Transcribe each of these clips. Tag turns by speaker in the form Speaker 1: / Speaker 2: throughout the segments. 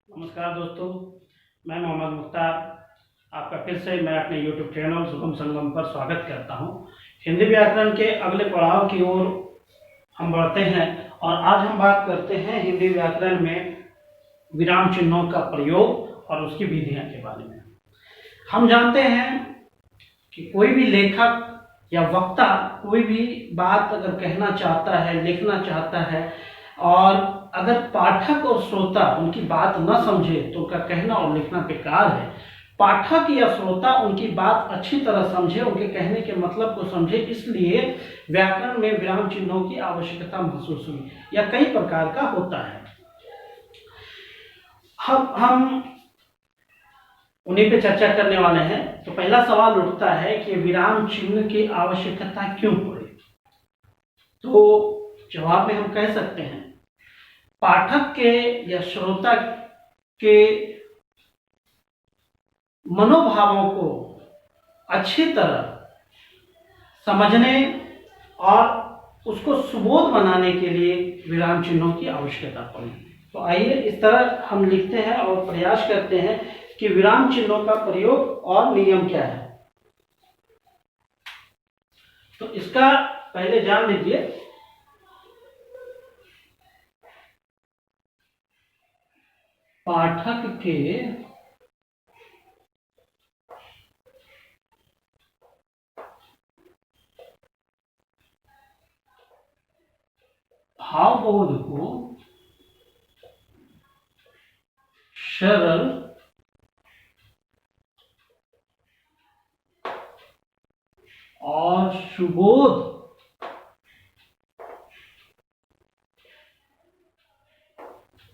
Speaker 1: नमस्कार दोस्तों, मैं मोहम्मद मुख्तार आपका फिर से मैं अपने YouTube चैनल शुभम संगम पर स्वागत करता हूं। हिंदी व्याकरण के अगले पड़ाव की ओर हम बढ़ते हैं और आज हम बात करते हैं हिंदी व्याकरण में विराम चिन्हों का प्रयोग और उसकी विधियां के बारे में। हम जानते हैं कि कोई भी लेखक या वक्ता कोई भी बात अगर कहना चाहता है, लिखना चाहता है और अगर पाठक और श्रोता उनकी बात न समझे तो उनका कहना और लिखना बेकार है। पाठक या श्रोता उनकी बात अच्छी तरह समझे, उनके कहने के मतलब को समझे, इसलिए व्याकरण में विराम चिन्हों की आवश्यकता महसूस हुई या कई प्रकार का होता है। हम उन्हीं पे चर्चा करने वाले हैं। तो पहला सवाल उठता है कि विराम चिन्ह की आवश्यकता क्यों पड़ी। तो जवाब में हम कह सकते हैं पाठक के या श्रोता के मनोभावों को अच्छी तरह समझने और उसको सुबोध बनाने के लिए विराम चिन्हों की आवश्यकता पड़ी। तो आइए इस तरह हम लिखते हैं और प्रयास करते हैं कि विराम चिन्हों का प्रयोग और नियम क्या है। तो इसका पहले जान लीजिए। पाठक के भावबोध को सरल और सुबोध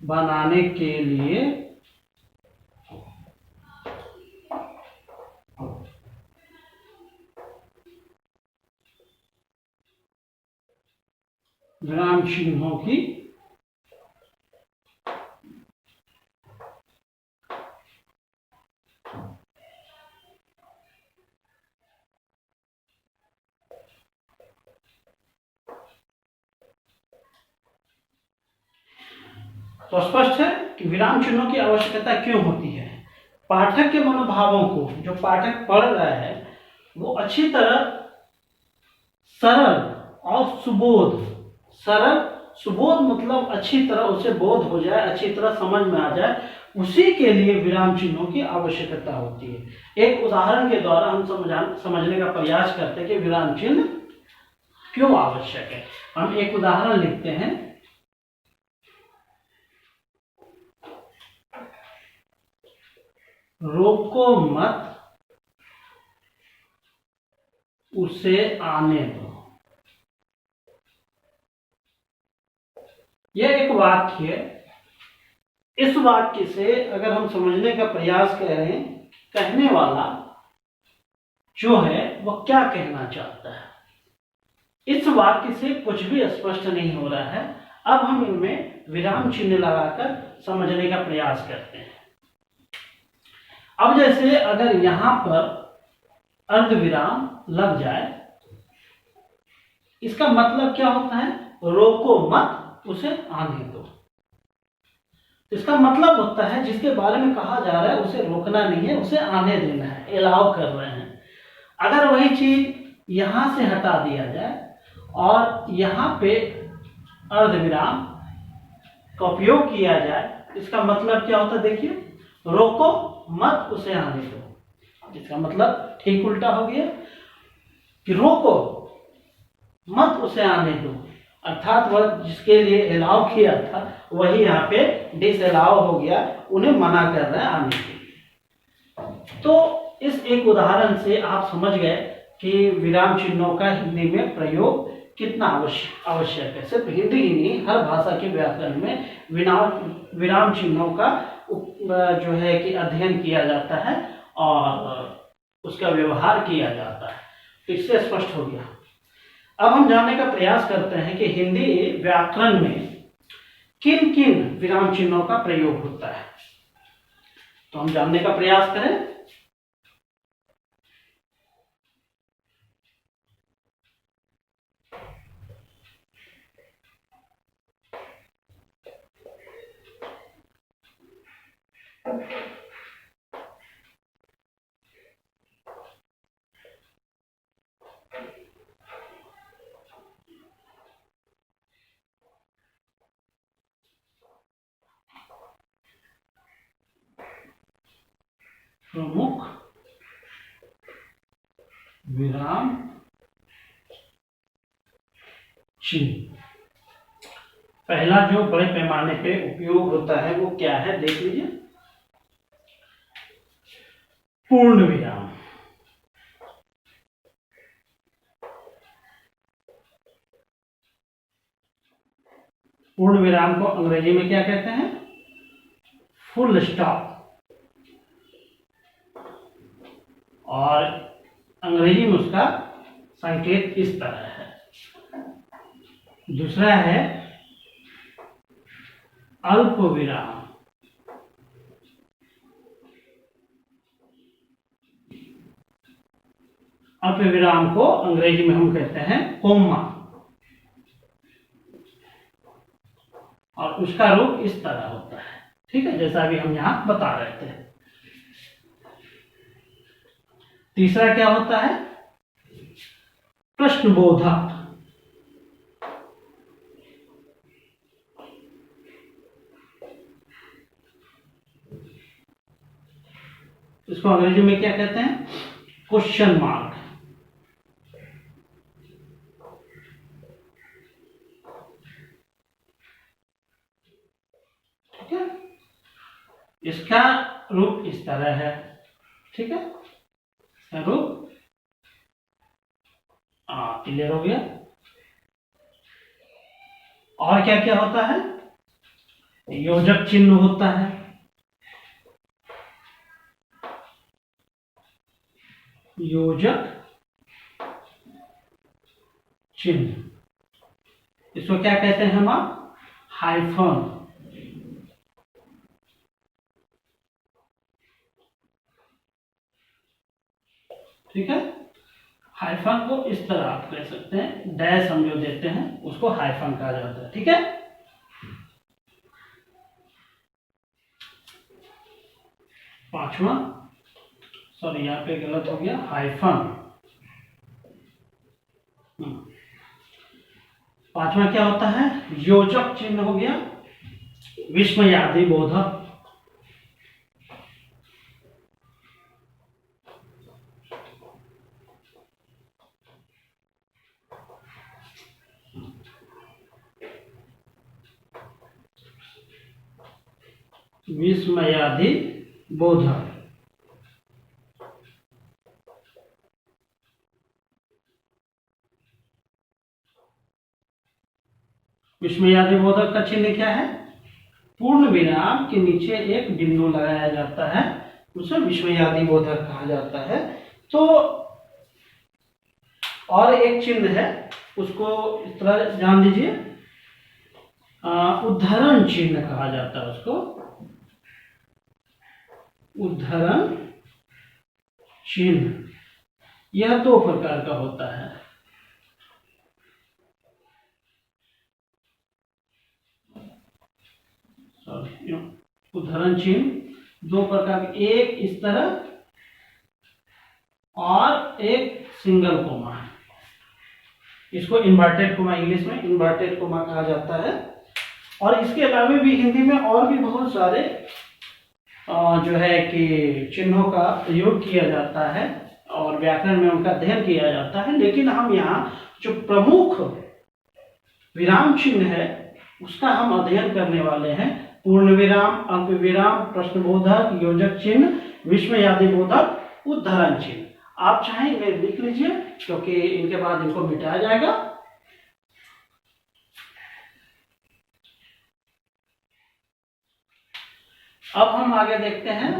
Speaker 1: बनाने के लिए विराम चिन्हों की तो स्पष्ट है कि विराम चिन्हों की आवश्यकता क्यों होती है। पाठक के मनोभावों को, जो पाठक पढ़ रहा है, वो अच्छी तरह सरल और सुबोध, सरल सुबोध मतलब अच्छी तरह उसे बोध हो जाए, अच्छी तरह समझ में आ जाए, उसी के लिए विराम चिन्हों की आवश्यकता होती है। एक उदाहरण के द्वारा हम समझने का प्रयास करते हैं कि विराम चिन्ह क्यों आवश्यक है। हम एक उदाहरण लिखते हैं। रोको मत उसे आने दो। यह एक वाक्य है। इस वाक्य से अगर हम समझने का प्रयास करें, कहने वाला जो है वह क्या कहना चाहता है, इस वाक्य से कुछ भी स्पष्ट नहीं हो रहा है। अब हम इनमें विराम चिन्ह लगाकर समझने का प्रयास करते हैं। अब जैसे अगर यहां पर अर्धविराम लग जाए, इसका मतलब क्या होता है? रोको मत उसे आने दो। इसका मतलब होता है जिसके बारे में कहा जा रहा है उसे रोकना नहीं है, उसे आने देना है, अलाउ कर रहे हैं। अगर वही चीज यहां से हटा दिया जाए और यहां पे अर्धविराम का उपयोग किया जाए, इसका मतलब क्या होता है? देखिए, रोको मत उसे आने दो। इसका मतलब ठीक उल्टा हो गया कि रोको मत उसे आने दो, अर्थात वह जिसके लिए अलाउ किया था वही यहाँ पे डिसअलाउ हो गया, उन्हें मना कर रहा है आने के लिए। तो इस एक उदाहरण से आप समझ गए कि विराम चिन्हों का हिंदी में प्रयोग कितना आवश्यक है। सिर्फ हिंदी ही नहीं, हर भाषा के व्याकरण में विराम चिन्हों का जो है कि अध्ययन किया जाता है और उसका व्यवहार किया जाता है। तो इससे स्पष्ट हो गया। अब हम जानने का प्रयास करते हैं कि हिंदी व्याकरण में किन किन विराम चिन्हों का प्रयोग होता है। तो हम जानने का प्रयास करें। प्रमुख विराम चिन्ह। पहला जो बड़े पैमाने पे उपयोग होता है वो क्या है, देख लीजिए, पूर्ण विराम। पूर्ण विराम को अंग्रेजी में क्या कहते हैं, फुल स्टॉप। और अंग्रेजी में उसका संकेत इस तरह है। दूसरा है अल्प विराम। अल्प विराम को अंग्रेजी में हम कहते हैं कोमा, और उसका रूप इस तरह होता है। ठीक है, जैसा अभी हम यहां बता रहे थे। तीसरा क्या होता है, प्रश्नबोधक। इसको अंग्रेजी में क्या कहते हैं, क्वेश्चन मार्क। ठीक है, इसका रूप इस तरह है। ठीक है, इसका रूप क्लियर हो गया। और क्या क्या होता है, योजक चिन्ह होता है। योजक चिन्ह, इसको क्या कहते हैं हम, हाइफन। ठीक है, हाइफन को इस तरह आप कह सकते हैं, डैश हम जो देते हैं उसको हाइफन कहा जाता है। ठीक है, पांचवा, सॉरी यहाँ पे गलत हो गया, हाइफन। पांचवा क्या होता है, योजक चिन्ह हो गया, विस्मयादि बोधक। विस्मयादि बोधक। विस्मयादि बोधक का चिन्ह क्या है, पूर्ण विराम के नीचे एक बिंदु लगाया जाता है, उसे विस्मयादि बोधक कहा जाता है। तो और एक चिन्ह है, उसको इस तरह जान लीजिए, उद्धरण चिन्ह कहा जाता है उसको, उद्धरण चिन्ह। यह दो प्रकार का होता है। उद्धरण चिन्ह दो प्रकार के, एक इस तरह और एक सिंगल कोमा। इसको इन्वर्टेड कोमा, इंग्लिश में इन्वर्टेड कोमा कहा जाता है। और इसके अलावा भी हिंदी में और भी बहुत सारे जो है कि चिन्हों का प्रयोग किया जाता है और व्याकरण में उनका अध्ययन किया जाता है। लेकिन हम यहाँ जो प्रमुख विराम चिन्ह है उसका हम अध्ययन करने वाले हैं। पूर्ण विराम, अल्प विराम, प्रश्नबोधक, योजक चिन्ह, विस्मयादि बोधक, उद्धरण चिन्ह। आप चाहें इन्हें लिख लीजिए क्योंकि इनके बाद इनको मिटाया जाएगा। अब हम आगे देखते हैं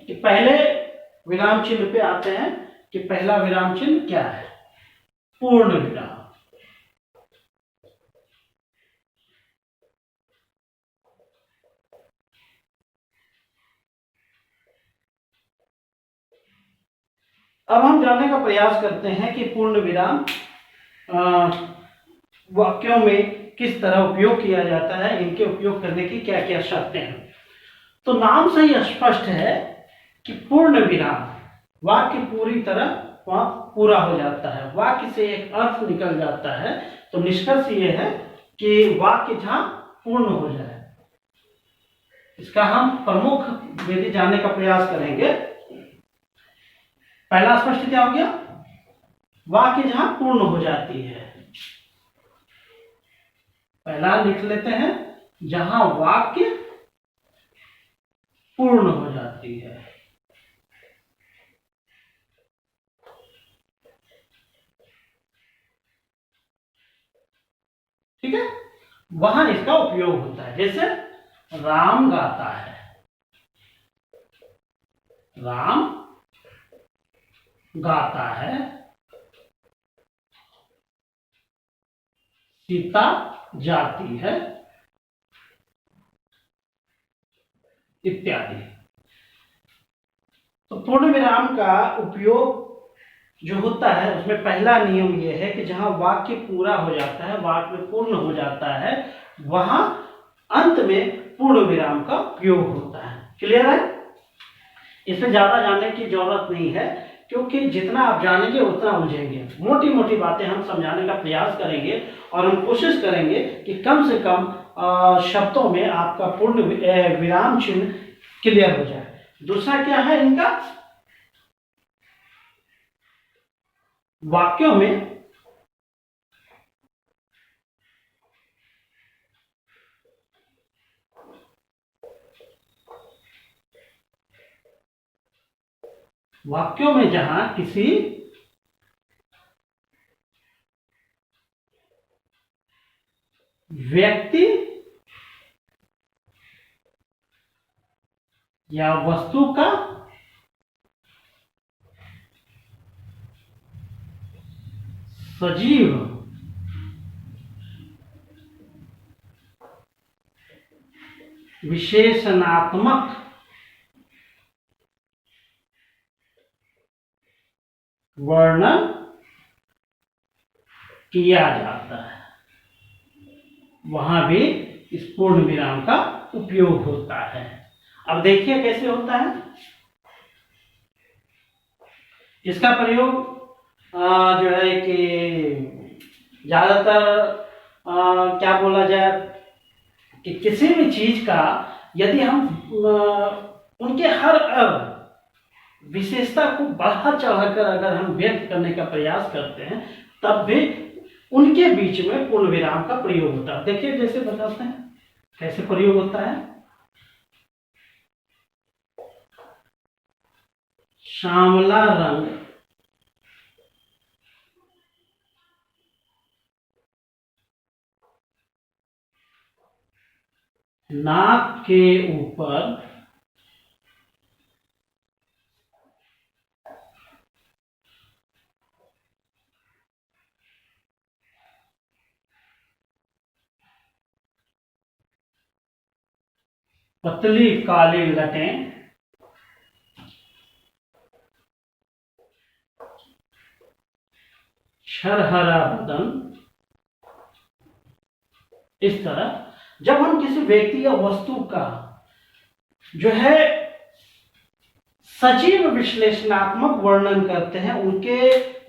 Speaker 1: कि पहले विराम चिन्ह पे आते हैं कि पहला विराम चिन्ह क्या है, पूर्ण विराम। अब हम जानने का प्रयास करते हैं कि पूर्ण विराम वाक्यों में किस तरह उपयोग किया जाता है, इनके उपयोग करने की क्या क्या शर्तें हैं। तो नाम से ही स्पष्ट है कि पूर्ण विराम वाक्य पूरी तरह पूरा हो जाता है, वाक्य से एक अर्थ निकल जाता है। तो निष्कर्ष ये है कि वाक्य जहां पूर्ण हो जाए, इसका हम प्रमुख विधि जानने का प्रयास करेंगे। पहला स्पष्ट क्या हो गया? वाक्य जहां पूर्ण हो जाती है। पहला लिख लेते हैं, जहां वाक्य पूर्ण हो जाती है। ठीक है, वहां इसका उपयोग होता है। जैसे राम गाता है, राम गाता है, सीता जाती है, इत्यादि। तो पूर्ण विराम का उपयोग जो होता है उसमें पहला नियम यह है कि जहां वाक्य पूरा हो जाता है, वाक्य पूर्ण हो जाता है, वहां अंत में पूर्ण विराम का उपयोग होता है। क्लियर है? इसमें ज्यादा जानने की जरूरत नहीं है, क्योंकि जितना आप जानेंगे उतना उलझेंगे। मोटी मोटी बातें हम समझाने का प्रयास करेंगे और हम कोशिश करेंगे कि कम से कम शब्दों में आपका पूर्ण विराम चिन्ह क्लियर हो जाए। दूसरा क्या है इनका? वाक्यों में जहां किसी व्यक्ति या वस्तु का सजीव विशेषणात्मक वर्णन किया जाता है, वहां भी इस पूर्ण विराम का उपयोग होता है। अब देखिए कैसे होता है इसका प्रयोग। जो है कि ज्यादातर क्या बोला जाए कि किसी भी चीज का यदि हम उनके हर विशेषता को बढ़ा चढ़ाकर अगर हम व्यक्त करने का प्रयास करते हैं, तब भी उनके बीच में पूर्ण विराम का प्रयोग होता है। देखिए जैसे बताते हैं कैसे प्रयोग होता है। श्यामला रंग नाक के ऊपर पतली काली लटें, छरहरा बदन। इस तरह जब हम किसी व्यक्ति या वस्तु का जो है सजीव विश्लेषणात्मक वर्णन करते हैं, उनके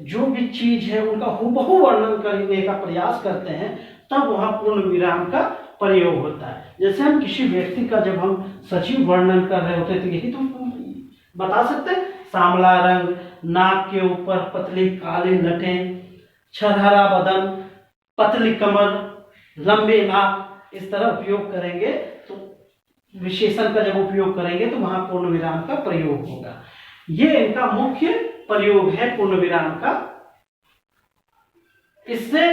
Speaker 1: जो भी चीज है उनका हूबहू वर्णन करने का प्रयास करते हैं, तब वहां पूर्ण विराम का प्रयोग होता है। जैसे हम किसी व्यक्ति का जब हम सजीव वर्णन कर रहे होते हैं, तो यही तो बता सकते हैं, सांवला रंग, नाक के ऊपर पतली काली लटें, छरहरा बदन, पतली कमर, लंबे नाक। इस तरह उपयोग करेंगे तो विशेषण का जब उपयोग करेंगे तो वहां पूर्ण विराम का प्रयोग होगा। ये इनका मुख्य प्रयोग है पूर्ण विराम का। इससे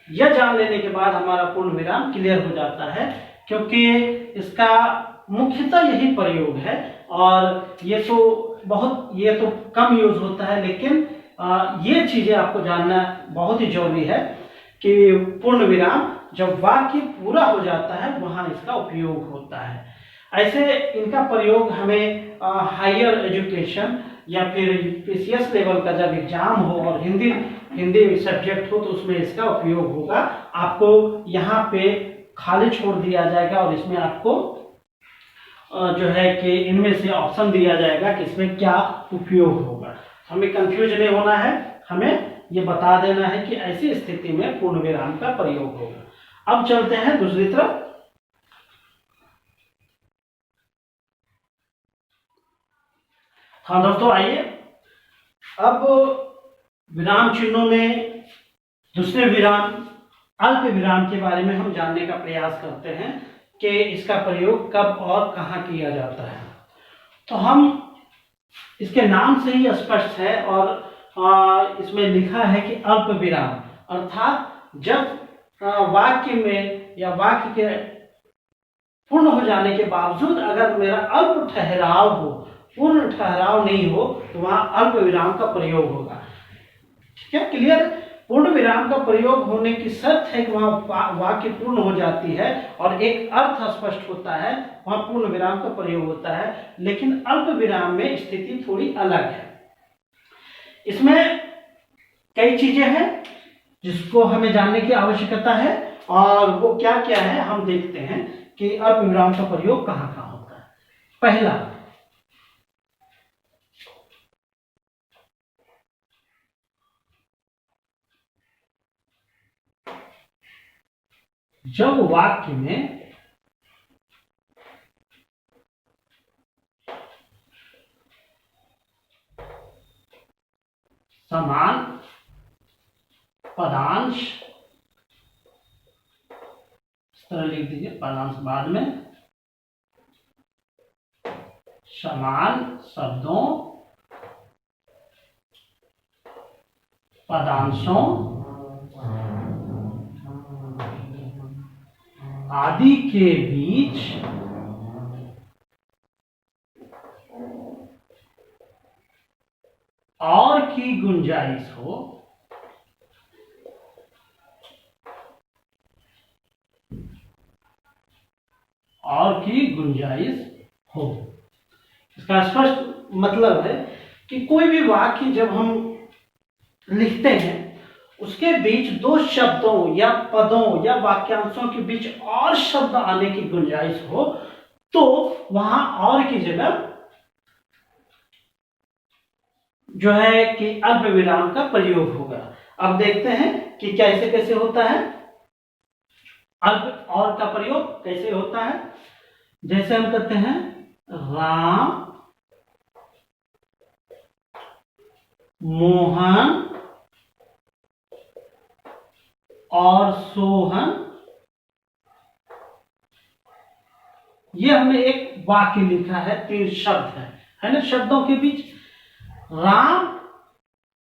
Speaker 1: यह जान लेने के बाद हमारा पूर्ण विराम क्लियर हो जाता है, क्योंकि इसका मुख्यतः यही प्रयोग है। और ये तो कम यूज होता है, लेकिन ये चीजें आपको जानना बहुत ही जरूरी है कि पूर्ण विराम जब वाक्य पूरा हो जाता है वहां इसका उपयोग होता है। ऐसे इनका प्रयोग हमें हायर एजुकेशन या फिर यूपीसीएस लेवल का जब एग्जाम हो और हिंदी सब्जेक्ट हो तो उसमें इसका उपयोग होगा। आपको यहाँ पे खाली छोड़ दिया जाएगा और इसमें आपको जो है कि इनमें से ऑप्शन दिया जाएगा कि इसमें क्या उपयोग होगा। हमें कंफ्यूज नहीं होना है, हमें ये बता देना है कि ऐसी स्थिति में पूर्ण विराम का प्रयोग होगा। अब चलते हैं दूसरी तरफ। हाँ दोस्तों, आइए अब विराम चिन्हों में दूसरे विराम अल्प विराम के बारे में हम जानने का प्रयास करते हैं कि इसका प्रयोग कब और कहाँ किया जाता है। तो हम इसके नाम से ही स्पष्ट है और इसमें लिखा है कि अल्प विराम, अर्थात जब वाक्य में या वाक्य के पूर्ण हो जाने के बावजूद अगर मेरा अल्प ठहराव हो, पूर्ण ठहराव नहीं हो, तो वहां अल्प विराम का प्रयोग होगा। ठीक है, क्लियर? पूर्ण विराम का प्रयोग होने की शर्त है कि वहां वाक्य पूर्ण हो जाती है और एक अर्थ स्पष्ट होता है, वहां पूर्ण विराम का प्रयोग होता है। लेकिन अल्प विराम में स्थिति थोड़ी अलग है। इसमें कई चीजें हैं जिसको हमें जानने की आवश्यकता है, और वो क्या क्या है हम देखते हैं कि अल्प विराम का प्रयोग कहाँ कहाँ होता है। पहला, जब वाक्य में समान पदांश, इस तरह लिख दीजिए, पदांश बाद में, समान शब्दों, पदांशों आदि के बीच और की गुंजाइश हो, और की गुंजाइश हो। इसका स्पष्ट मतलब है कि कोई भी वाक्य जब हम लिखते हैं उसके बीच दो शब्दों या पदों या वाक्यांशों के बीच और शब्द आने की गुंजाइश हो, तो वहां और की जगह जो है कि अल्प विराम का प्रयोग होगा। अब देखते हैं कि कैसे कैसे होता है अल्प और का प्रयोग कैसे होता है। जैसे हम कहते हैं राम मोहन और सोहन, ये हमने एक वाक्य लिखा है, 3 शब्द है ना। शब्दों के बीच राम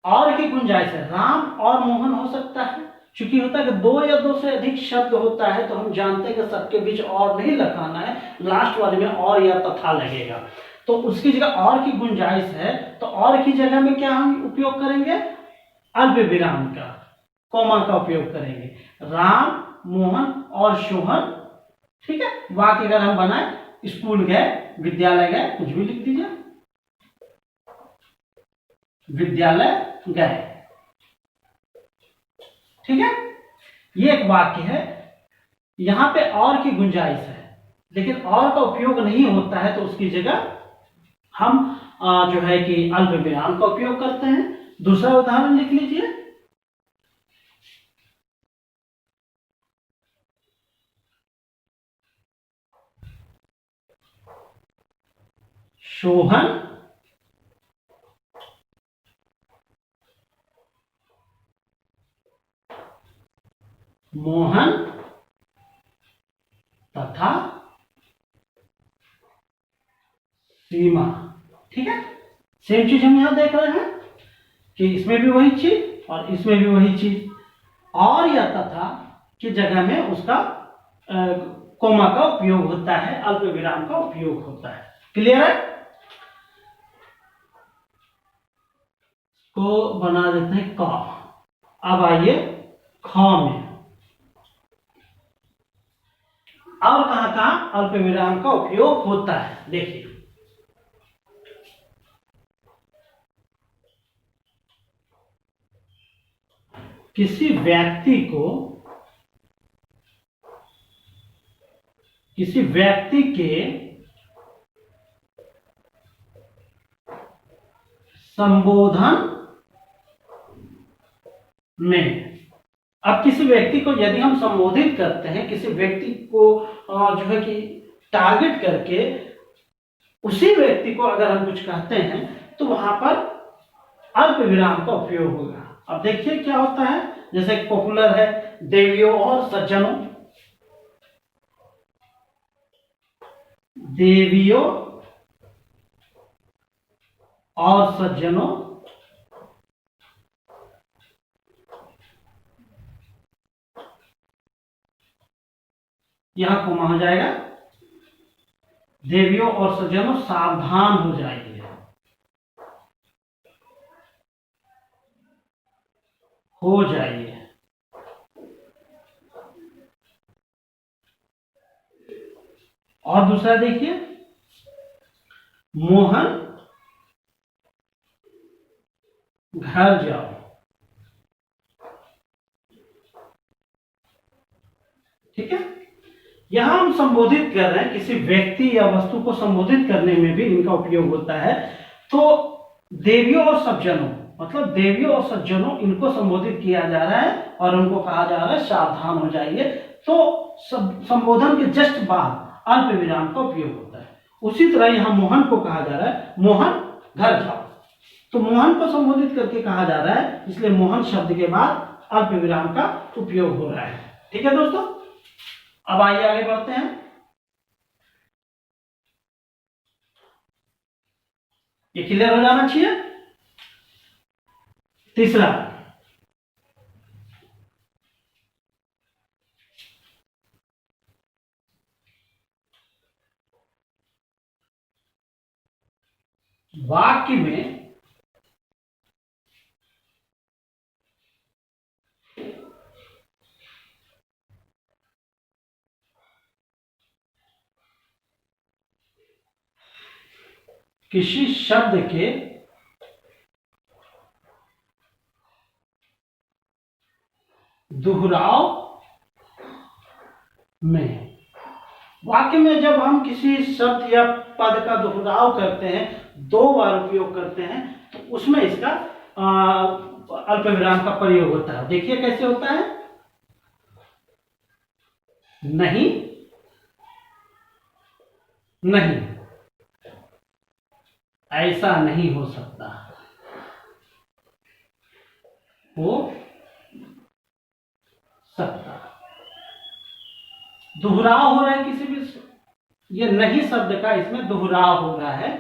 Speaker 1: और की गुंजाइश है, राम और मोहन हो सकता है। चूंकि होता है कि 2 या 2 से अधिक शब्द होता है तो हम जानते हैं कि सबके बीच और नहीं लगाना है, लास्ट वाले में और या तथा लगेगा। तो उसकी जगह और की गुंजाइश है, तो और की जगह में क्या हम उपयोग करेंगे? अल्प विराम का, कॉमा का उपयोग करेंगे। राम मोहन और सोहन, ठीक है। वाक्य अगर हम बनाए, स्कूल गए, विद्यालय गए, कुछ भी लिख दीजिए, विद्यालय गए, ठीक है। ये एक वाक्य है, यहां पे और की गुंजाइश है, लेकिन और का उपयोग नहीं होता है, तो उसकी जगह हम जो है कि अल्प विराम का उपयोग करते हैं। दूसरा उदाहरण लिख लीजिए, सोहन मोहन तथा सीमा, ठीक है। सेम चीज हम यहां देख रहे हैं कि इसमें भी वही चीज और इसमें भी वही चीज, और या तथा की जगह में उसका कोमा का उपयोग होता है, अल्प विराम का उपयोग होता है। क्लियर है? को बना देते हैं क। अब आइए ख में, और कहां कहां अल्प विराम का उपयोग होता है, देखिए। किसी व्यक्ति के संबोधन में, अब किसी व्यक्ति को यदि हम संबोधित करते हैं, किसी व्यक्ति को जो है कि टारगेट करके उसी व्यक्ति को अगर हम कुछ कहते हैं, तो वहां पर अल्प विराम का उपयोग होगा। अब देखिए क्या होता है, जैसे पॉपुलर है देवियों और सज्जनों, देवियों और सज्जनों, यहां कोमा हो जाएगा, देवियों और सज्जनों सावधान हो जाइए, हो जाइए। और दूसरा देखिए, मोहन घर जाओ। ठीक है, यहां हम संबोधित कर रहे हैं, किसी व्यक्ति या वस्तु को संबोधित करने में भी इनका उपयोग होता है। तो देवियों और सज्जनों, मतलब देवियों और सज्जनों, इनको संबोधित किया जा रहा है और उनको कहा जा रहा है सावधान हो जाइए। तो संबोधन के जस्ट बाद अल्प विराम का उपयोग होता है। उसी तरह यहां मोहन को कहा जा रहा है मोहन घर जाओ, तो मोहन को संबोधित करके कहा जा रहा है, इसलिए मोहन शब्द के बाद अल्प विराम का उपयोग हो रहा है। ठीक है दोस्तों, अब आइए आगे बढ़ते हैं। ये क्लियर हो जाना चाहिए। तीसरा, वाक्य में किसी शब्द के दोहराव में, वाक्य में जब हम किसी शब्द या पद का दोहराव करते हैं, दो बार उपयोग करते हैं, तो उसमें इसका अल्प विराम का प्रयोग होता है। देखिए कैसे होता है, नहीं, नहीं, ऐसा नहीं हो सकता, हो सकता। दोहराव हो रहा है किसी भी, ये नहीं शब्द का इसमें दोहराव हो रहा है।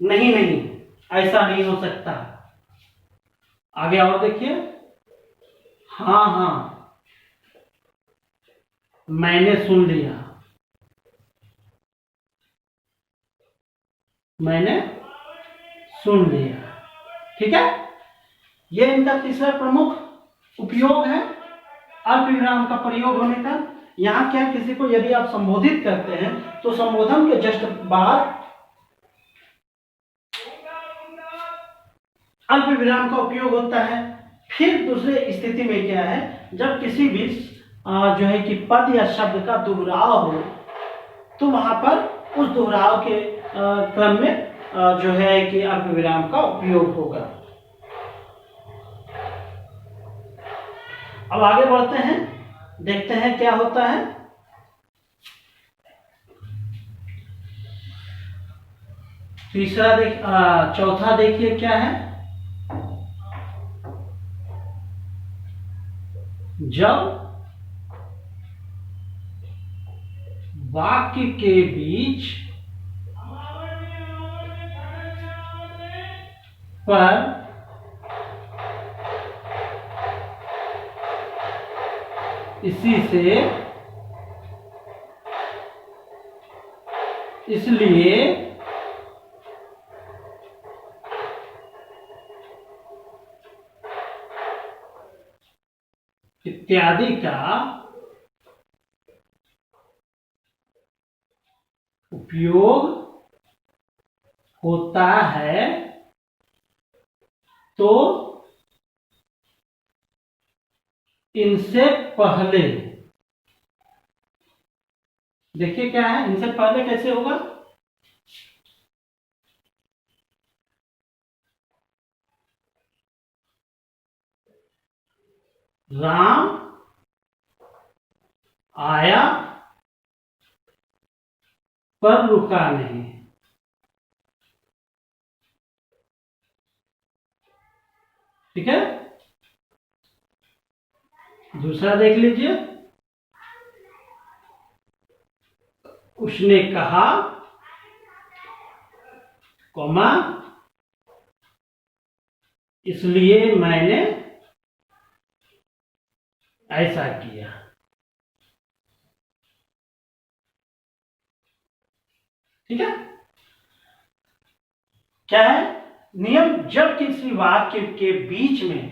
Speaker 1: नहीं, नहीं, ऐसा नहीं हो सकता। आगे और देखिए, हाँ हाँ, मैंने सुन लिया, मैंने सुन लिया। ठीक है, यह इनका तीसरा प्रमुख उपयोग है अल्प विराम का प्रयोग होने का। यहां क्या, किसी को यदि आप संबोधित करते हैं तो संबोधन के जस्ट बाद अल्प विराम का उपयोग होता है। फिर दूसरे स्थिति में क्या है, जब किसी भी जो है कि पद या शब्द का दोहराव हो, तो वहां पर उस दोहराव के क्रम में जो है कि अल्प विराम का उपयोग होगा। अब आगे बढ़ते हैं, देखते हैं क्या होता है। तीसरा चौथा देखिए क्या है, जब वाक्य के बीच पर इसी से, इसलिए, इत्यादि का उपयोग होता है, तो इनसे पहले, देखिए क्या है, इनसे पहले कैसे होगा, राम आया पर रुका नहीं, ठीक है। दूसरा देख लीजिए, उसने कहा, कौमा, इसलिए मैंने ऐसा किया। ठीक है। क्या है नियम? जब किसी वाक्य के बीच में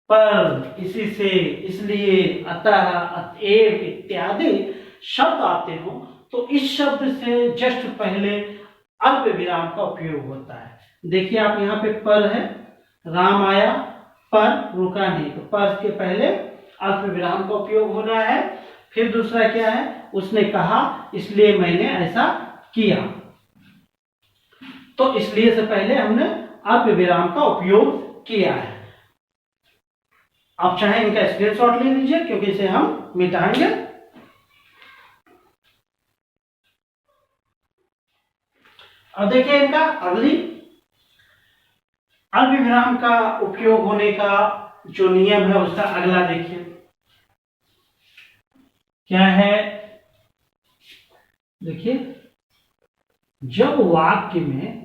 Speaker 1: पर, इसी से, इसलिए, अतः, अतएव इत्यादि शब्द आते हो तो इस शब्द से जस्ट पहले अल्प विराम का उपयोग होता है। देखिए आप यहाँ पे पर है, राम आया, पर रुका नहीं, तो पर के पहले अल्प विराम का उपयोग हो रहा है। फिर दूसरा क्या है, उसने कहा, इसलिए मैंने ऐसा किया, तो इसलिए से पहले हमने अल्प विराम का उपयोग किया है। आप चाहें इनका स्क्रीनशॉट ले लीजिए क्योंकि इसे हम मिटाएंगे। अब देखिए इनका अगली अल्प विराम का उपयोग होने का जो नियम है उसका अगला देखिए क्या है। देखिए, जब वाक्य में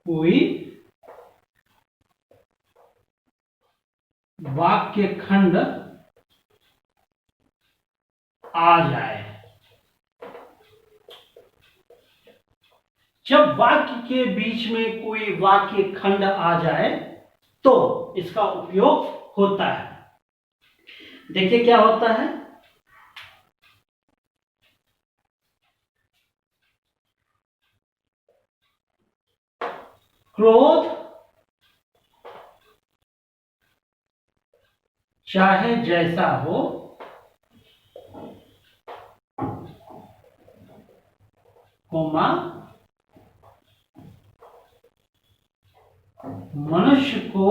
Speaker 1: कोई वाक्य खंड आ जाए, जब वाक्य के बीच में कोई वाक्य खंड आ जाए तो इसका उपयोग होता है। देखिए क्या होता है, क्रोध चाहे जैसा हो, कोमा, मनुष्य को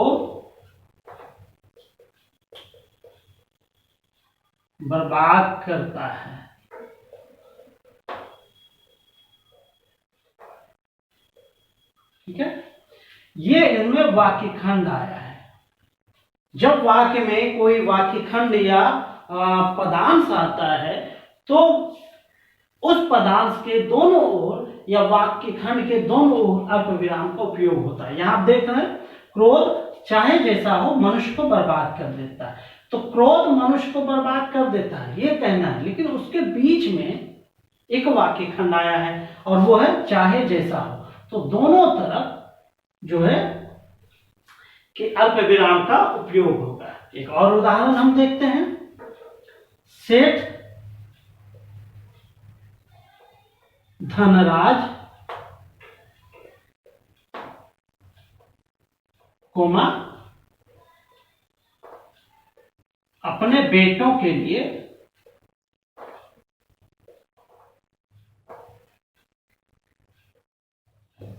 Speaker 1: बर्बाद करता है। ठीक है, ये इनमें वाक्य खंड आया है। जब वाक्य में कोई वाक्य खंड या पदांश आता है तो उस पदांश के दोनों ओर या वाक्य खंड के दोनों ओर अल्प विराम का उपयोग होता है। यहां आप देख रहे हैं, क्रोध चाहे जैसा हो मनुष्य को बर्बाद कर देता है, तो क्रोध मनुष्य को बर्बाद कर देता है ये कहना है, लेकिन उसके बीच में एक वाक्य खंड आया है और वो है चाहे जैसा हो, तो दोनों तरफ जो है कि अल्प विराम का उपयोग होगा। एक और उदाहरण हम देखते हैं, सेठ धनराज, कोमा, अपने बेटों के लिए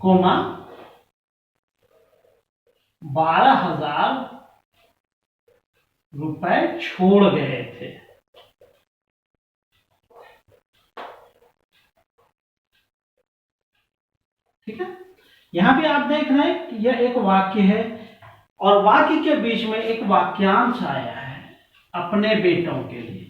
Speaker 1: कोमा 12,000 रुपए छोड़ गए थे। ठीक है, यहां भी आप देख रहे हैं कि यह एक वाक्य है और वाक्य के बीच में एक वाक्यांश आया है अपने बेटों के लिए।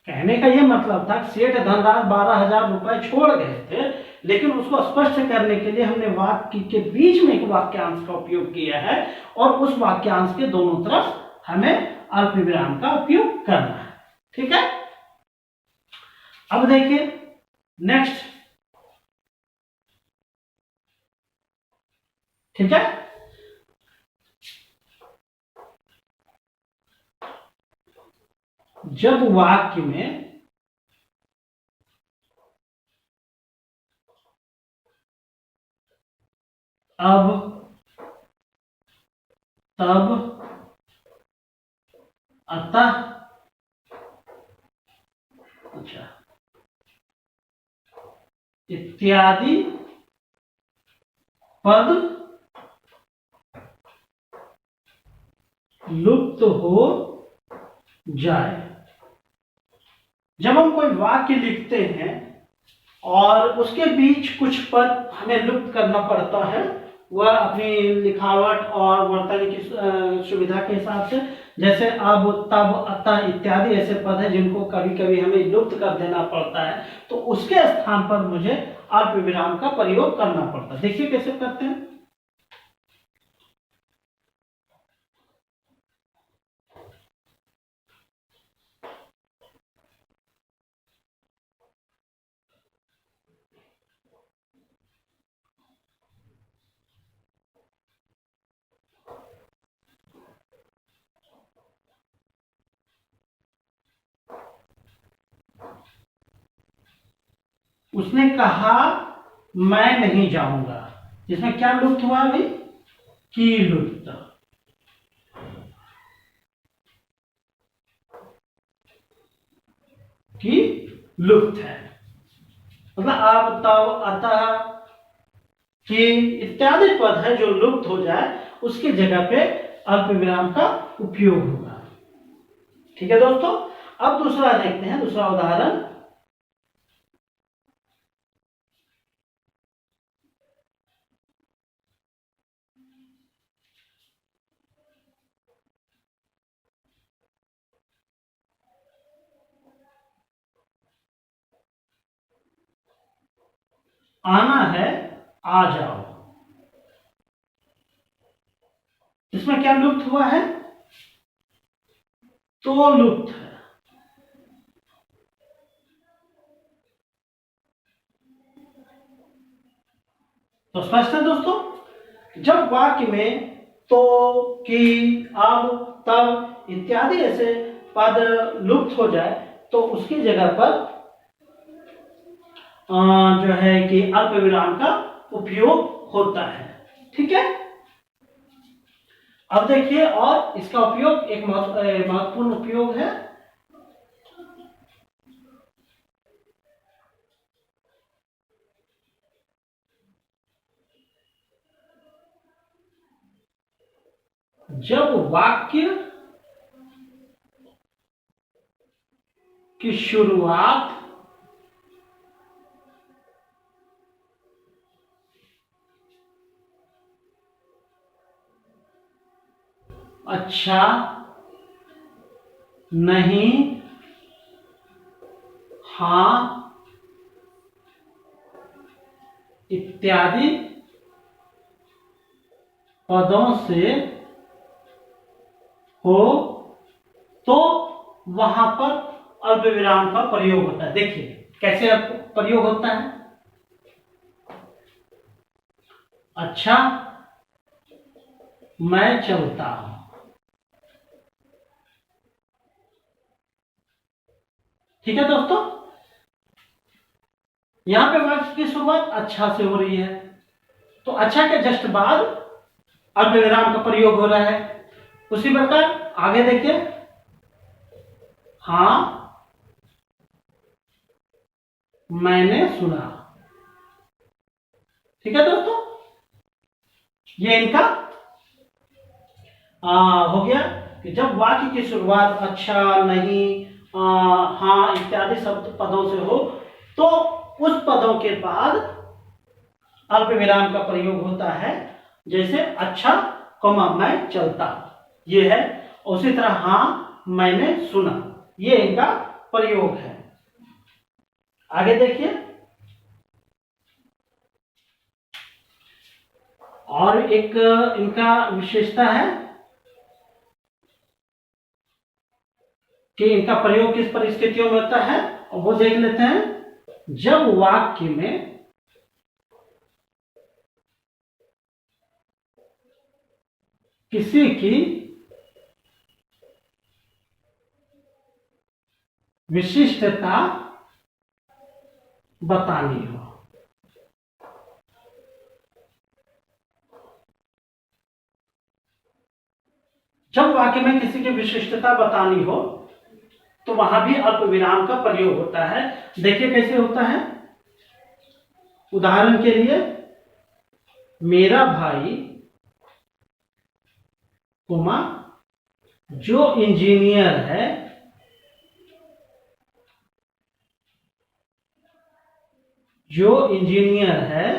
Speaker 1: कहने का यह मतलब था सेठ धनराज 12,000 रुपए छोड़ गए थे, लेकिन उसको स्पष्ट करने के लिए हमने वाक्य के बीच में एक वाक्यांश का उपयोग किया है और उस वाक्यांश के दोनों तरफ हमें अल्प विराम का उपयोग करना है। ठीक है, अब देखिए नेक्स्ट। ठीक है, जब वाक्य में अब, तब, अतः, अच्छा, इत्यादि पद लुप्त हो जाए जब हम कोई वाक्य लिखते हैं और उसके बीच कुछ पद हमें लुप्त करना पड़ता है, वह अपनी लिखावट और वर्तन की सुविधा के हिसाब से, जैसे अब, तब, अतः इत्यादि ऐसे पद हैं जिनको कभी कभी हमें लुप्त कर देना पड़ता है, तो उसके स्थान पर मुझे अल्प विराम का प्रयोग करना पड़ता है। देखिए कैसे करते हैं। उसने कहा मैं नहीं जाऊंगा, इसमें क्या लुप्त हुआ भाई? की लुप्त। की लुप्त है, मतलब अब, तब, अतः, कि इत्यादि पद है जो लुप्त हो जाए उसकी जगह पे अल्प विराम का उपयोग होगा। ठीक है दोस्तों। अब दूसरा देखते हैं, दूसरा उदाहरण। आना है, आ जाओ, इसमें क्या लुप्त हुआ है? तो लुप्त है। तो स्पष्ट है दोस्तों। जब वाक्य में तो, कि, अब, तब इत्यादि ऐसे पद लुप्त हो जाए तो उसकी जगह पर जो है कि अल्प विराम का उपयोग होता है। ठीक है। अब देखिए, और इसका उपयोग एक महत्वपूर्ण उपयोग है। जब वाक्य की शुरुआत अच्छा, नहीं, हां इत्यादि पदों से हो तो वहां पर अल्प विराम का प्रयोग होता है। देखिए कैसे प्रयोग होता है। अच्छा, मैं चलता हूं। ठीक है दोस्तों। यहां पे वाक्य की शुरुआत अच्छा से हो रही है, तो अच्छा के जस्ट बाद अल्प विराम का प्रयोग हो रहा है। उसी प्रकार आगे देखिए, हां मैंने सुना। ठीक है दोस्तों, ये इनका हो गया कि जब वाक्य की शुरुआत अच्छा, नहीं, हाँ इत्यादि शब्द पदों से हो तो उस पदों के बाद अल्प विराम का प्रयोग होता है। जैसे अच्छा, कौमा मैं चलता, ये है। उसी तरह हाँ मैंने सुना, ये इनका प्रयोग है। आगे देखिए, और एक इनका विशेषता है कि इनका प्रयोग किस परिस्थितियों में होता है, और वो देख लेते हैं। जब वाक्य में किसी की विशिष्टता बतानी हो। जब वाक्य में किसी की विशिष्टता बतानी हो तो वहां भी अल्प विराम का प्रयोग होता है। देखिए कैसे होता है। उदाहरण के लिए, मेरा भाई, कोमा जो इंजीनियर है, जो इंजीनियर है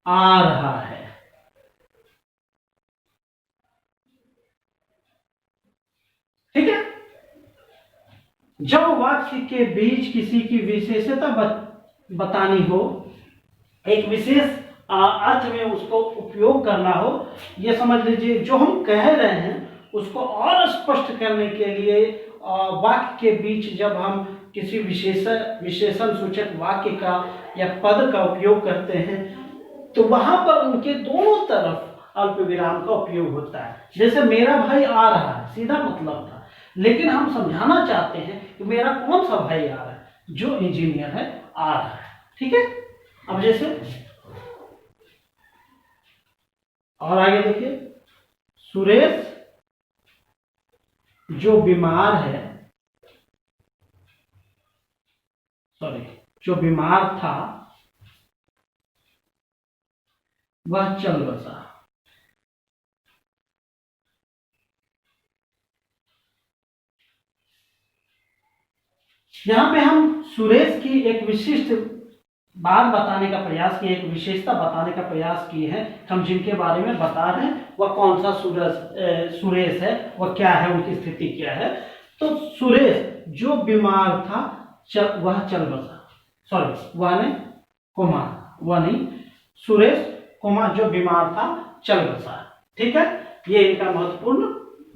Speaker 1: आ रहा है। ठीक है। जब वाक्य के बीच किसी की विशेषता बतानी हो, एक विशेष अर्थ में उसको उपयोग करना हो, ये समझ लीजिए जो हम कह रहे हैं उसको और स्पष्ट करने के लिए वाक्य के बीच जब हम किसी विशेषण सूचक वाक्य का या पद का उपयोग करते हैं तो वहां पर उनके दोनों तरफ अल्प विराम का उपयोग होता है। जैसे मेरा भाई आ रहा है, सीधा मतलब था, लेकिन हम समझाना चाहते हैं कि मेरा कौन सा भाई आ रहा है, जो इंजीनियर है आ रहा है। ठीक है। अब जैसे और आगे देखिए, सुरेश जो बीमार है, जो बीमार था वह चल बसा। यहां पे हम सुरेश की एक विशिष्ट बात बताने का प्रयास किए, एक विशेषता बताने का प्रयास किए हैं। हम जिनके बारे में बता रहे हैं वह कौन सा सुरेश है, वह क्या है, उनकी स्थिति क्या है। तो सुरेश जो बीमार था वह चल बसा, वह नहीं कोमा, वह नहीं, सुरेश कोमा जो बीमार था चल बसा। ठीक है। ये इनका महत्वपूर्ण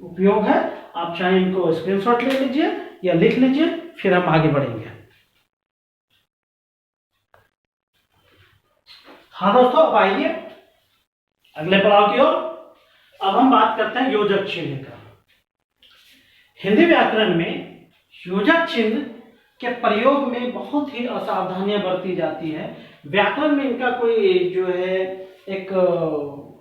Speaker 1: उपयोग है। आप चाहे इनको स्क्रीनशॉट ले लीजिए या लिख लीजिए, फिर हम आगे बढ़ेंगे। हाँ दोस्तों, अब आइए अगले पड़ाव की ओर। अब हम बात करते हैं योजक चिन्ह का। हिंदी व्याकरण में योजक चिन्ह के प्रयोग में बहुत ही असावधानियां बरती जाती है। व्याकरण में इनका कोई जो है एक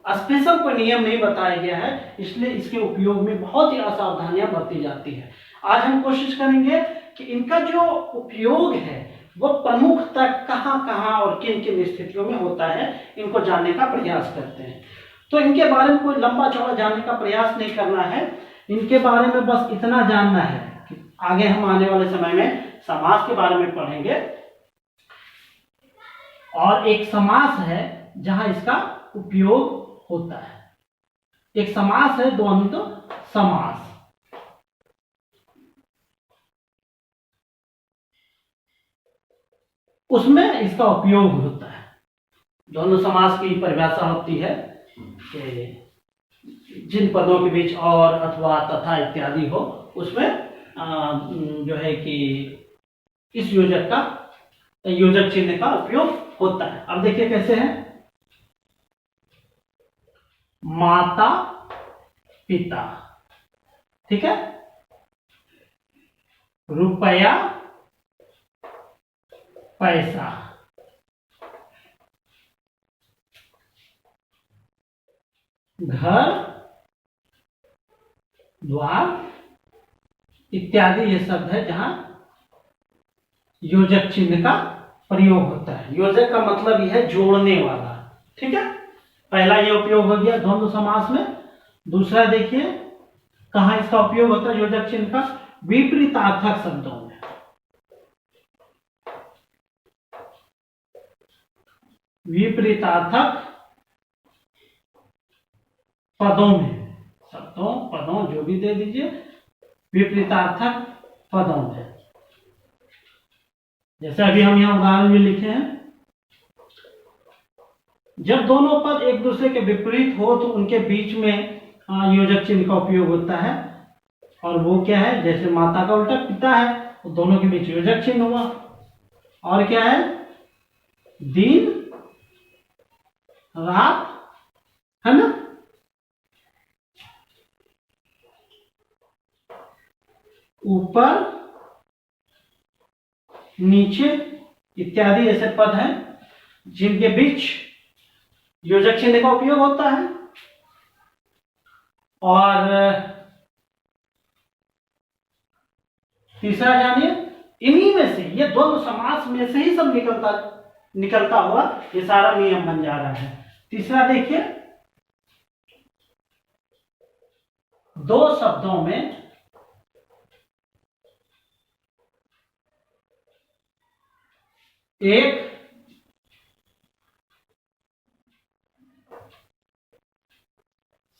Speaker 1: स्पेशल कोई नियम नहीं बताया गया है, इसलिए इसके उपयोग में बहुत ही असावधानियां बरती जाती है। आज हम कोशिश करेंगे कि इनका जो उपयोग है वो प्रमुखतः कहां कहां और किन किन स्थितियों में होता है, इनको जानने का प्रयास करते हैं। तो इनके बारे में कोई लंबा चौड़ा जानने का प्रयास नहीं करना है, इनके बारे में बस इतना जानना है कि आगे हम आने वाले समय में समास के बारे में पढ़ेंगे, और एक समास है जहां इसका उपयोग होता है। एक समास है, द्वंद्व समास। उसमें इसका उपयोग होता है। द्वंद्व समास की परिभाषा होती है कि जिन पदों के बीच और, अथवा, तथा इत्यादि हो, उसमें जो है कि इस योजक चिन्ह का उपयोग होता है। अब देखिए कैसे है। माता पिता, ठीक है, रुपया पैसा, घर द्वार इत्यादि ये शब्द है जहां योजक चिन्ह का प्रयोग होता है। योजक का मतलब यह है जोड़ने वाला। ठीक है। पहला ये उपयोग हो गया द्वंद्व समास में। दूसरा देखिए कहां इसका उपयोग होता है योजक चिन्ह का, विपरीतार्थक शब्दों में। विपरीतार्थक पदों में, शब्दों पदों जो भी दे दीजिए, विपरीतार्थक पदों में। जैसे अभी हम यहां उदाहरण में लिखे हैं, जब दोनों पद एक दूसरे के विपरीत हो तो उनके बीच में योजक चिन्ह का उपयोग होता है। और वो क्या है, जैसे माता का उल्टा पिता है, तो दोनों के बीच योजक चिन्ह हुआ। और क्या है, दिन रात, है ना। ऊपर नीचे इत्यादि ऐसे पद हैं जिनके बीच योजक चिन्ह का उपयोग होता है। और तीसरा जानिए, इन्हीं में से, ये द्वंद्व समास में से ही सब निकलता हुआ ये सारा नियम बन जा रहा है। तीसरा देखिए, दो शब्दों में एक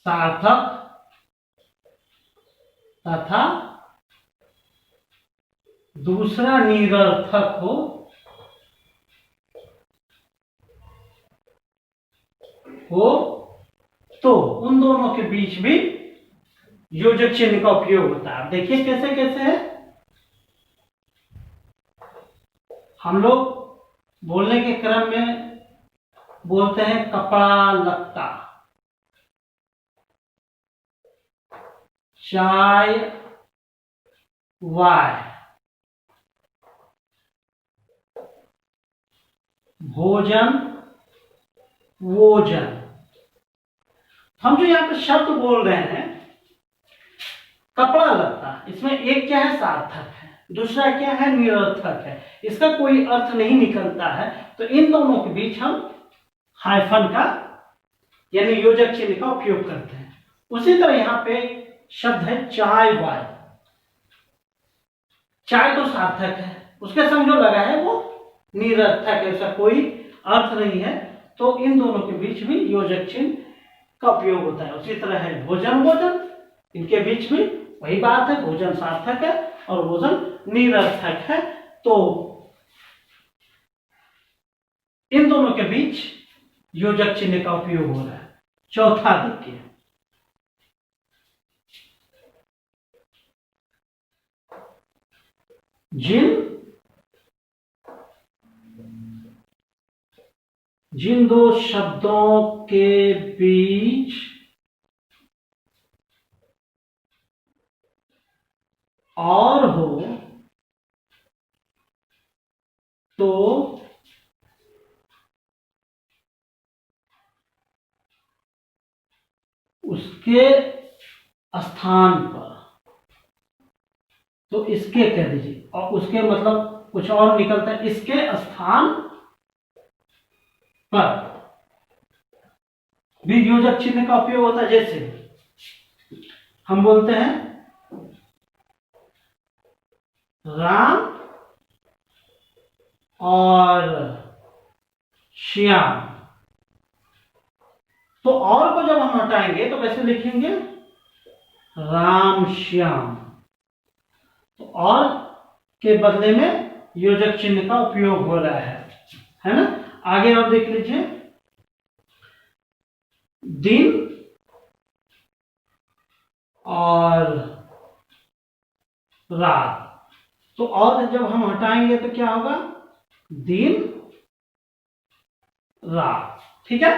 Speaker 1: सार्थक तथा दूसरा निरर्थक हो तो उन दोनों के बीच भी योजक चिन्ह का उपयोग होता है। देखिए कैसे कैसे है। हम लोग बोलने के क्रम में बोलते हैं कपड़ा लत्ता, चाय वाय, भोजन वोजन। हम जो यहाँ पे शब्द बोल रहे हैं कपड़ा लत्ता, इसमें एक क्या है सार्थक है, दूसरा क्या है निरर्थक है, इसका कोई अर्थ नहीं निकलता है, तो इन दोनों के बीच हम हाइफन का यानी योजक चिन्ह का उपयोग करते हैं। उसी तरह यहाँ पे शब्द है चाय वाय। चाय तो सार्थक है, उसके संग जो लगा है वो निरर्थक है, उसका कोई अर्थ नहीं है, तो इन दोनों के बीच भी योजक चिन्ह का उपयोग होता है। उसी तरह है भोजन वोजन, इनके बीच में वही बात है, भोजन सार्थक है और भोजन निरर्थक है, तो इन दोनों के बीच योजक चिन्ह का उपयोग हो रहा है। चौथा देखिए, जिन दो शब्दों के बीच और हो तो उसके स्थान पर, तो इसके कह दीजिए, और उसके मतलब कुछ और निकलता है, इसके स्थान पर भी योजक चिन्ह का उपयोग होता है। जैसे हम बोलते हैं राम और श्याम, तो और को जब हम हटाएंगे तो कैसे लिखेंगे राम श्याम, तो और के बदले में योजक चिन्ह का उपयोग हो रहा है ना। आगे और देख लीजिए, दिन और रात, तो और जब हम हटाएंगे तो क्या होगा दिन रात। ठीक है,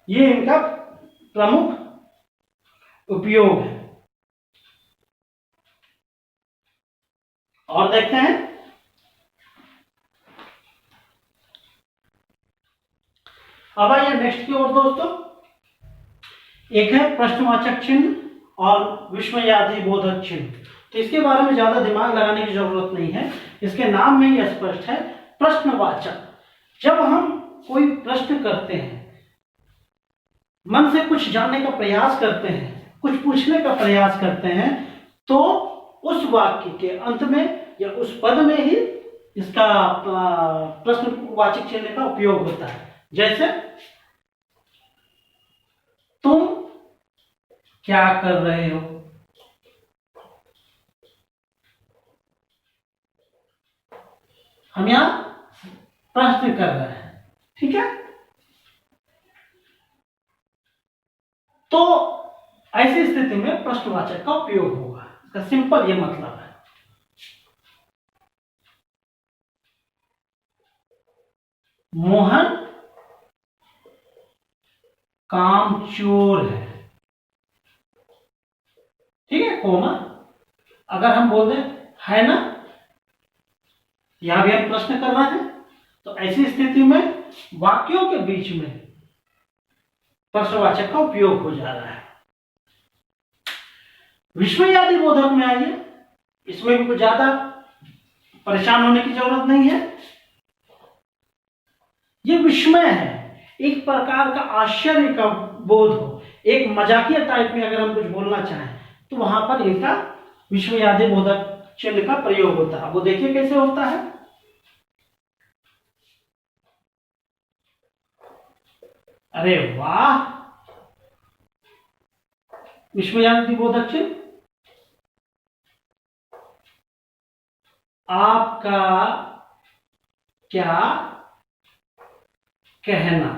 Speaker 1: ये इनका प्रमुख उपयोग है। और देखते हैं, अब आइए नेक्स्ट की ओर दोस्तों। एक है प्रश्नवाचक चिन्ह और विस्मयादि बोधक चिन्ह। तो इसके बारे में ज्यादा दिमाग लगाने की जरूरत नहीं है, इसके नाम में ही स्पष्ट है। प्रश्नवाचक, जब हम कोई प्रश्न करते हैं, मन से कुछ जानने का प्रयास करते हैं, कुछ पूछने का प्रयास करते हैं, तो उस वाक्य के अंत में या उस पद में ही इसका प्रश्नवाचक चिन्ह का उपयोग होता है। जैसे तुम क्या कर रहे हो, हम यहां प्रश्न कर रहे हैं। ठीक है, तो ऐसी स्थिति में प्रश्नवाचक का उपयोग होगा। इसका सिंपल ये मतलब है। मोहन कामचोर है। ठीक है, कोमा अगर हम बोल दें है ना, यहां भी हम प्रश्न कर रहे हैं, तो ऐसी स्थिति में वाक्यों के बीच में प्रश्नवाचक का उपयोग हो जा रहा है। विस्मयादि बोधक में आइए, इसमें भी कुछ ज्यादा परेशान होने की जरूरत नहीं है। ये विस्मय है, एक प्रकार का आश्चर्य का बोध हो, एक मजाकिया टाइप में अगर हम कुछ बोलना चाहें तो वहां पर इनका विस्मयादि बोधक चिन्ह का प्रयोग होता है। वो देखिए कैसे होता है। अरे वाह, विस्मयादिबोधक चिन्ह। आपका क्या कहना,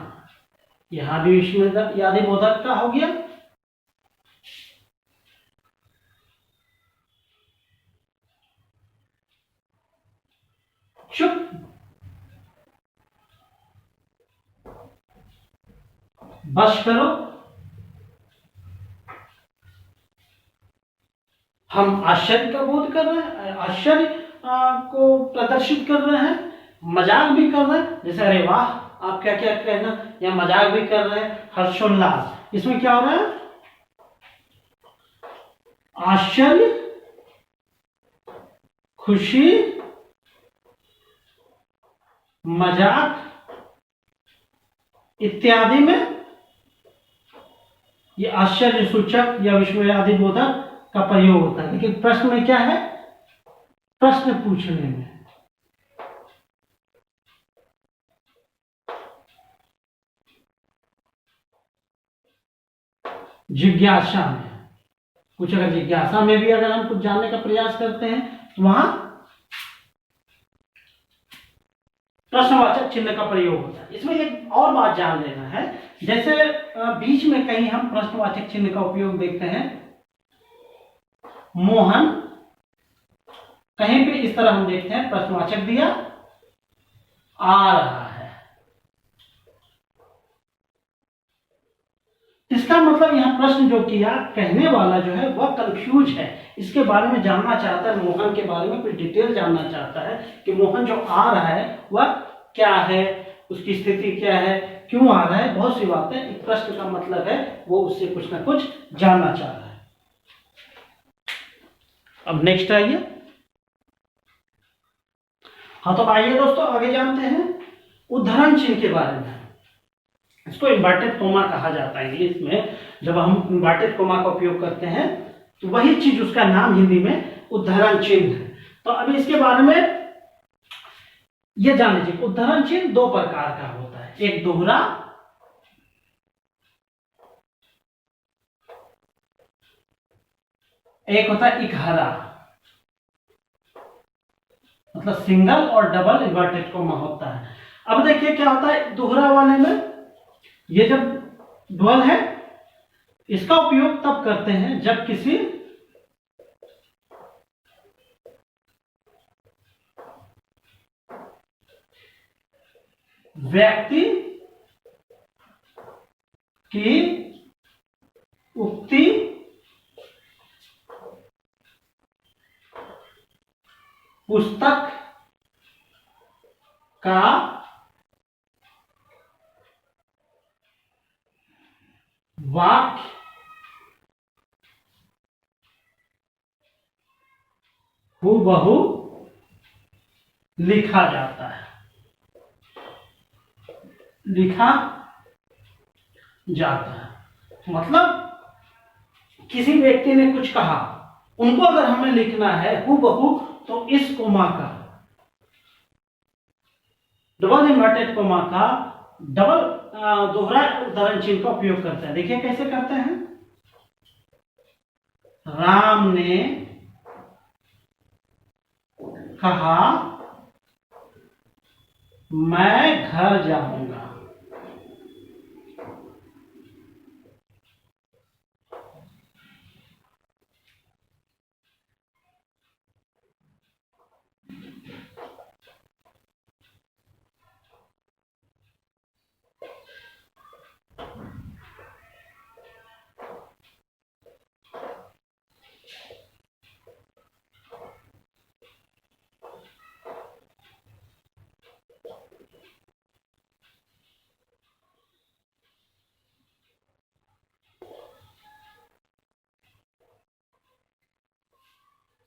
Speaker 1: यहां भी विस्मयादिबोधक का हो गया। चुप, बस करो, हम आश्चर्य का बोध कर रहे हैं, आश्चर्य को प्रदर्शित कर रहे हैं, मजाक भी कर रहे हैं। जैसे अरे वाह, आप क्या क्या कहना, या मजाक भी कर रहे हैं। हर्षोल्लास, इसमें क्या हो रहा है, आश्चर्य, खुशी, मजाक इत्यादि में ये आश्चर्य सूचक या विस्मयादिबोधक का प्रयोग होता है। लेकिन प्रश्न में क्या है, प्रश्न पूछने में जिज्ञासा में, कुछ अगर जिज्ञासा में भी अगर हम कुछ जानने का प्रयास करते हैं तो वहां प्रश्नवाचक चिन्ह का प्रयोग होता है। इसमें एक और बात जान लेना है, जैसे बीच में कहीं हम प्रश्नवाचक चिन्ह का उपयोग देखते हैं, मोहन, कहीं पे इस तरह हम देखते हैं प्रश्नवाचक दिया, आ रहा है। इसका मतलब यहां प्रश्न जो किया, कहने वाला जो है वह कंफ्यूज है, इसके बारे में जानना चाहता है, मोहन के बारे में कुछ डिटेल जानना चाहता है कि मोहन जो आ रहा है वह क्या है, उसकी स्थिति क्या है, क्यों आ रहा है, बहुत सी बातें। एक प्रश्न का मतलब है वो उससे कुछ ना कुछ जानना चाह रहा है। अब नेक्स्ट आइए। हाँ तो आइए दोस्तों आगे जानते हैं उद्धरण चिन्ह के बारे में। इसको इन्वर्टेड कोमा कहा जाता है इंग्लिश में। जब हम इन्वर्टेड कोमा का उपयोग करते हैं तो वही चीज, उसका नाम हिंदी में उद्धरण चिन्ह है। तो अभी इसके बारे में यह जान लीजिए, उद्धरण चिन्ह दो प्रकार का होता है, एक दोहरा, एक होता है इकहरा, मतलब सिंगल और डबल इन्वर्टेड कोमा होता है। अब देखिए क्या होता है दोहरा वाले में, ये जब डबल है, इसका उपयोग तब करते हैं जब किसी व्यक्ति की उक्ति पुस्तक का वाक्य हूबहू लिखा जाता है, लिखा जाता है। मतलब किसी व्यक्ति ने कुछ कहा, उनको अगर हमें लिखना है हूबहू, तो इस कोमा का, डबल इन्वर्टेड कोमा का, डबल दोहरा उद्धरण चिन्ह का उपयोग करते हैं। देखिए कैसे करते हैं, राम ने कहा मैं घर जाऊंगा।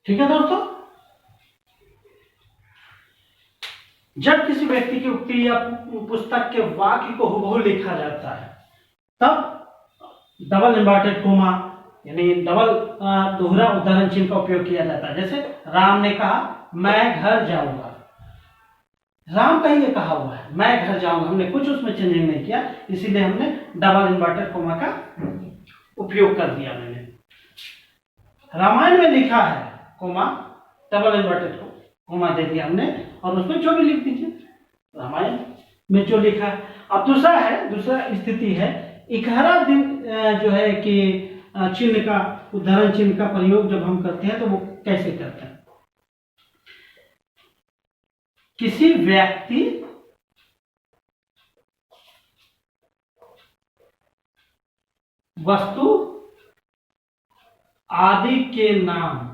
Speaker 1: ठीक है दोस्तों, जब किसी व्यक्ति की उक्ति या पुस्तक के वाक्य को हूबहू लिखा जाता है तब डबल इन्वर्टेड कोमा यानी डबल दोहरा उद्धरण चिन्ह का उपयोग किया जाता है। जैसे राम ने कहा मैं घर जाऊंगा, राम का ही ये कहा हुआ है, मैं घर जाऊंगा, हमने कुछ उसमें चेंजिंग नहीं किया, इसीलिए हमने डबल इन्वर्टेड कोमा का उपयोग कर दिया मैंने। रामायण में लिखा है कोमा, डबल इन्वर्टेड कोमा दे दिया हमने, और उसमें जो भी लिख दीजिए रामायण में जो लिखा है। अब दूसरा स्थिति है, इकहरा दिन जो है कि चिन्ह का, उदाहरण चिन्ह का प्रयोग जब हम करते हैं तो वो कैसे करते हैं? किसी व्यक्ति वस्तु आदि के नाम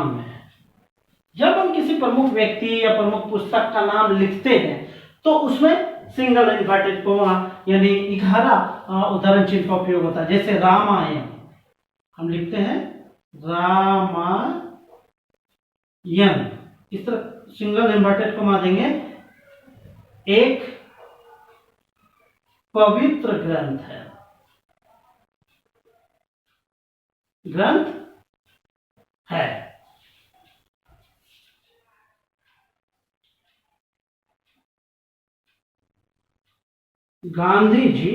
Speaker 1: में, जब हम किसी प्रमुख व्यक्ति या प्रमुख पुस्तक का नाम लिखते हैं तो उसमें सिंगल इन्वर्टेड कोमा यानी इकहरा उदाहरण चिन्ह का उपयोग होता है। जैसे रामायण हम लिखते हैं रामायण, इस तरह सिंगल इन्वर्टेड कोमा देंगे। एक पवित्र ग्रंथ है, गांधी जी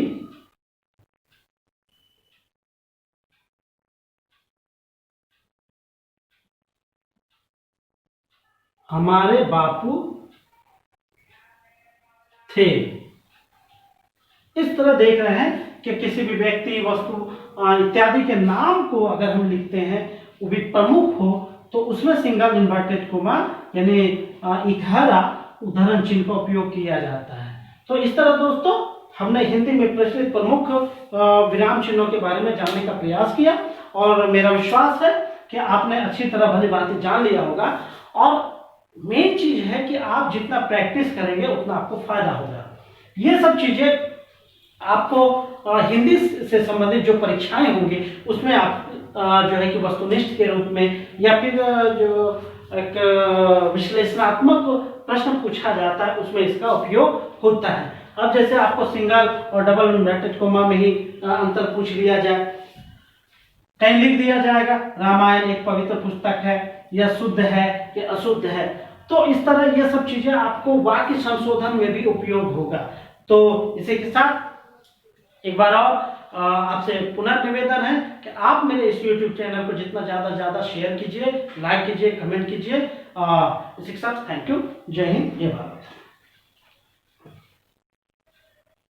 Speaker 1: हमारे बापू थे। इस तरह देख रहे हैं कि किसी भी व्यक्ति, वस्तु इत्यादि के नाम को अगर हम लिखते हैं, वो भी प्रमुख हो, तो उसमें सिंगल इन्वर्टेड कोमा यानी इकहरा उदाहरण चिन्ह का उपयोग किया जाता है। तो इस तरह दोस्तों हमने हिंदी में प्रचलित प्रमुख विराम चिन्हों के बारे में जानने का प्रयास किया, और मेरा विश्वास है कि आपने अच्छी तरह भली भांति जान लिया होगा। और मेन चीज है कि आप जितना प्रैक्टिस करेंगे उतना आपको फायदा होगा। ये सब चीजें आपको हिंदी से संबंधित जो परीक्षाएं होंगी उसमें आप जो है कि वस्तुनिष्ठ के रूप में या फिर जो एक विश्लेषणात्मक प्रश्न पूछा जाता है उसमें इसका उपयोग होता है। अब जैसे आपको सिंगल और डबल इन्वर्टेड कोमा में ही अंतर पूछ लिया जाए, कहीं लिख दिया जाएगा रामायण एक पवित्र पुस्तक है, या शुद्ध है या अशुद्ध है, तो इस तरह ये सब चीजें आपको वाक्य संशोधन में भी उपयोग होगा। तो इसी के साथ एक बार और आपसे पुनः निवेदन है कि आप मेरे इस YouTube चैनल को जितना ज्यादा शेयर कीजिए, लाइक कीजिए, कमेंट कीजिए। इसी के साथ थैंक यू। जय हिंद, जय भारत।